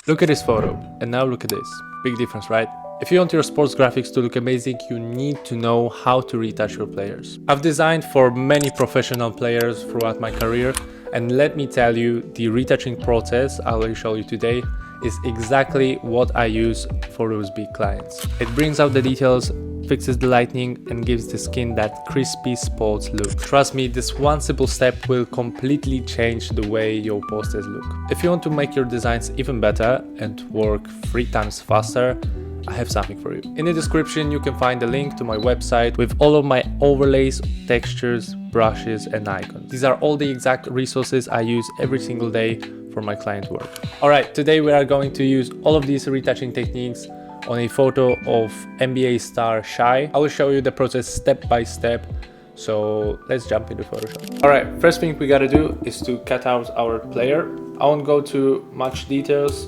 Look at this photo, and now look at this. Big difference, right? If you want your sports graphics to look amazing, you need to know how to retouch your players. I've designed for many professional players throughout my career, and let me tell you, the retouching process I will show you today is exactly what I use for those big clients. It brings out the details, fixes the lighting, and gives the skin that crispy sports look. Trust me, this one simple step will completely change the way your posters look. If you want to make your designs even better and work 3 times faster, I have something for you. In the description you can find a link to my website with all of my overlays, textures, brushes and icons. These are all the exact resources I use every single day for my client work. Alright, today we are going to use all of these retouching techniques on a photo of NBA star Shai. I will show you the process step by step, so let's jump into Photoshop. Alright, first thing we gotta do is to cut out our player. I won't go to much details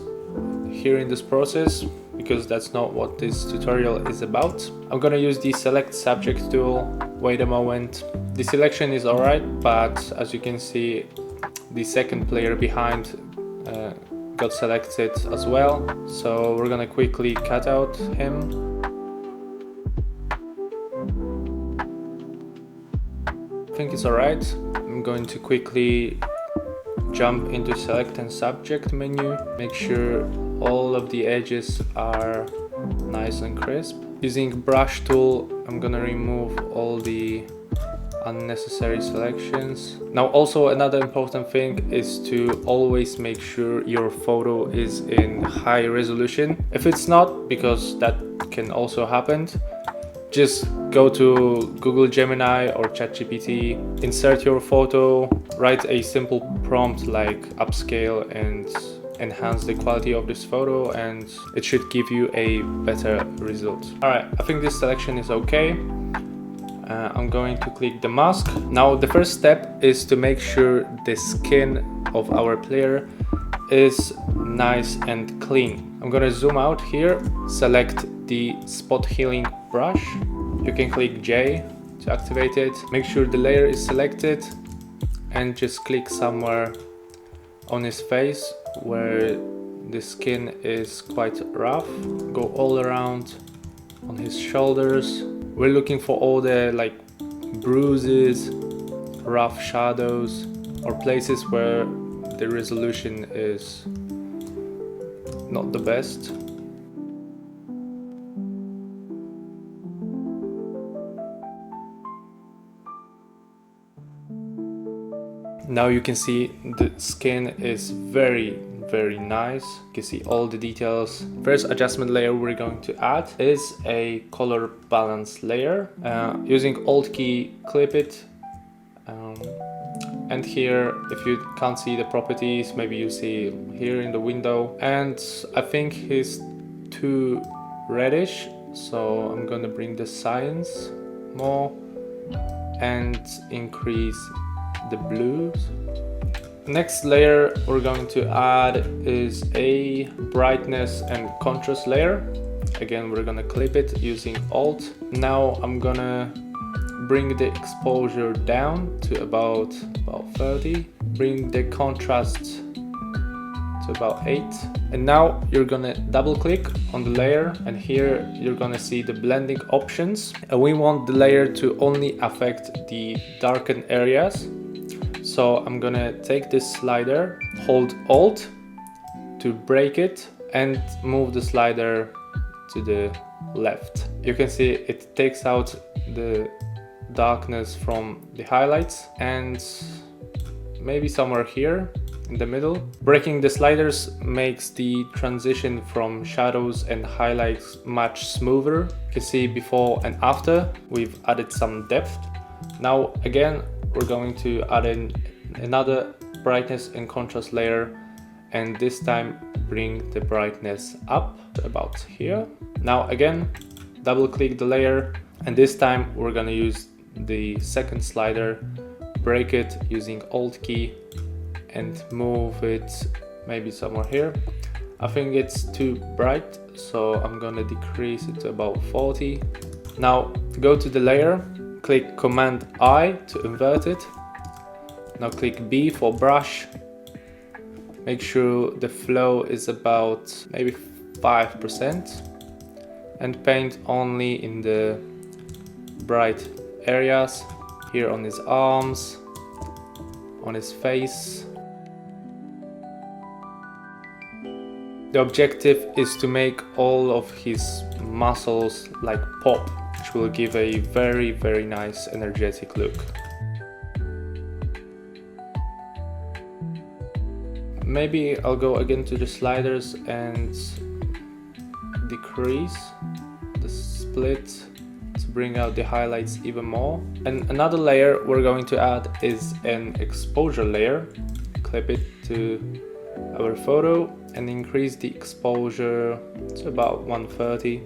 here in this process because that's not what this tutorial is about. I'm gonna use the select subject tool. Wait a moment. The selection is alright, but as you can see, the second player behind got selected as well. So we're gonna quickly cut out him. I think it's alright. I'm going to quickly jump into select and subject menu. Make sure all of the edges are nice and crisp. Using brush tool, I'm gonna remove all the unnecessary selections. Now also another important thing is to always make sure your photo is in high resolution. If it's not, because that can also happen, just go to Google Gemini or ChatGPT, insert your photo, write a simple prompt like upscale and enhance the quality of this photo, and it should give you a better result. Alright, I think this selection is okay. I'm going to click the mask. Now the first step is to make sure the skin of our player is nice and clean. I'm gonna zoom out here, select the spot healing brush. You can click J to activate it. Make sure the layer is selected and just click somewhere on his face where the skin is quite rough. Go all around on his shoulders. We're looking for all the bruises, rough shadows, or places where the resolution is not the best. Now you can see the skin is very nice. You can see all the details. First adjustment layer we're going to add is a color balance layer. Using Alt key, clip it. And here, if you can't see the properties, maybe you see here in the window. And I think he's too reddish, so I'm gonna bring the cyan more and increase the blues. Next layer we're going to add is a brightness and contrast layer. Again, we're gonna clip it using Alt. Now I'm gonna bring the exposure down to about 30. Bring the contrast to about 8. And now you're gonna double click on the layer, and here you're gonna see the blending options. And we want the layer to only affect the darkened areas. So I'm gonna take this slider, hold Alt to break it, and move the slider to the left. You can see it takes out the darkness from the highlights and maybe somewhere here in the middle. Breaking the sliders makes the transition from shadows and highlights much smoother. You can see before and after we've added some depth. Now again, we're going to add in another brightness and contrast layer, and this time bring the brightness up to about here. Now again, double click the layer, and this time we're gonna use the second slider, break it using Alt key and move it maybe somewhere here. I think it's too bright, so I'm gonna decrease it to about 40. Now go to the layer, click Command I to invert it. Now click B for brush, Make sure the flow is about maybe 5% and paint only in the bright areas, here on his arms, on his face. The objective is to make all of his muscles like pop, which will give a very nice energetic look. Maybe I'll go again to the sliders and decrease the split to bring out the highlights even more. And another layer we're going to add is an exposure layer. Clip it to our photo and increase the exposure to about 130.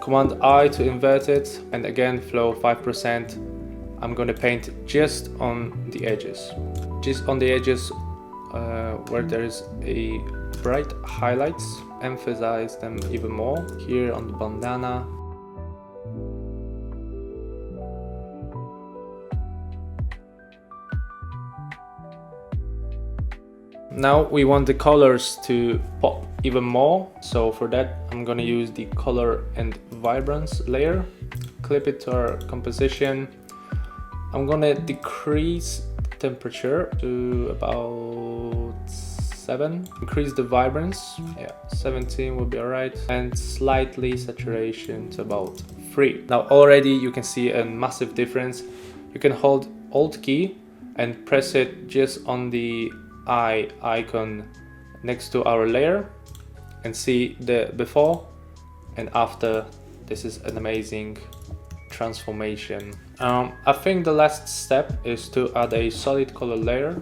Command I to invert it, and again flow 5%. I'm gonna paint just on the edges. Just on the edges where there is a bright highlights, emphasize them even more. Here on the bandana. Now we want the colors to pop even more, so for that I'm gonna use the color and vibrance layer. Clip it to our composition. I'm gonna decrease temperature to about 7. Increase the vibrance, 17 will be alright, and slightly saturation to about 3. Now already you can see a massive difference. You can hold Alt key and press it just on the eye icon next to our layer and see the before and after. This is an amazing transformation. I think the last step is to add a solid color layer.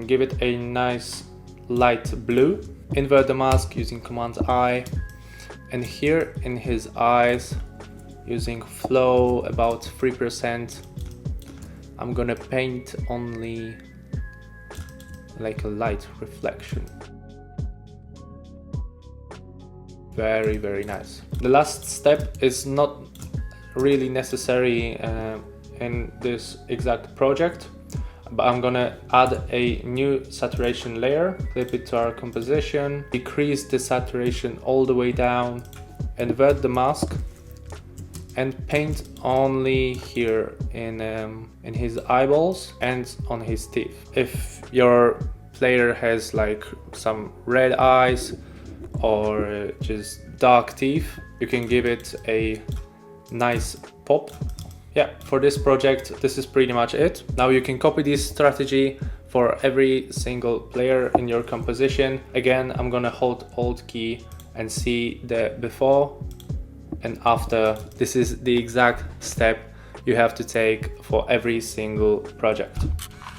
Give it a nice light blue. Invert the mask using Command I, and here in his eyes, using flow about 3%, I'm gonna paint only like a light reflection. Very nice. The last step is not really necessary in this exact project, but I'm gonna add a new saturation layer. Clip it to our composition, decrease the saturation all the way down, invert the mask, and paint only here in his eyeballs and on his teeth. If your player has like some red eyes or just dark teeth, you can give it a nice pop. Yeah, for this project this is pretty much it. Now you can copy this strategy for every single player in your composition. Again, I'm gonna hold Alt key and see the before and after. This is the exact step you have to take for every single project.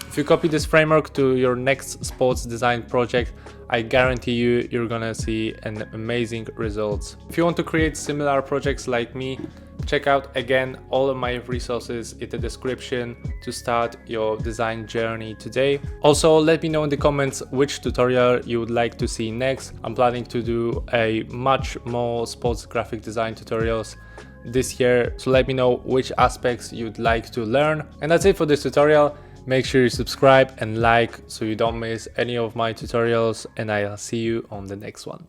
If you copy this framework to your next sports design project, I guarantee you're gonna see an amazing results. If you want to create similar projects like me, check out again all of my resources in the description to start your design journey today. Also, let me know in the comments which tutorial you would like to see next. I'm planning to do a much more sports graphic design tutorials this year, so let me know which aspects you'd like to learn. And that's it for this tutorial. Make sure you subscribe and like so you don't miss any of my tutorials, and I'll see you on the next one.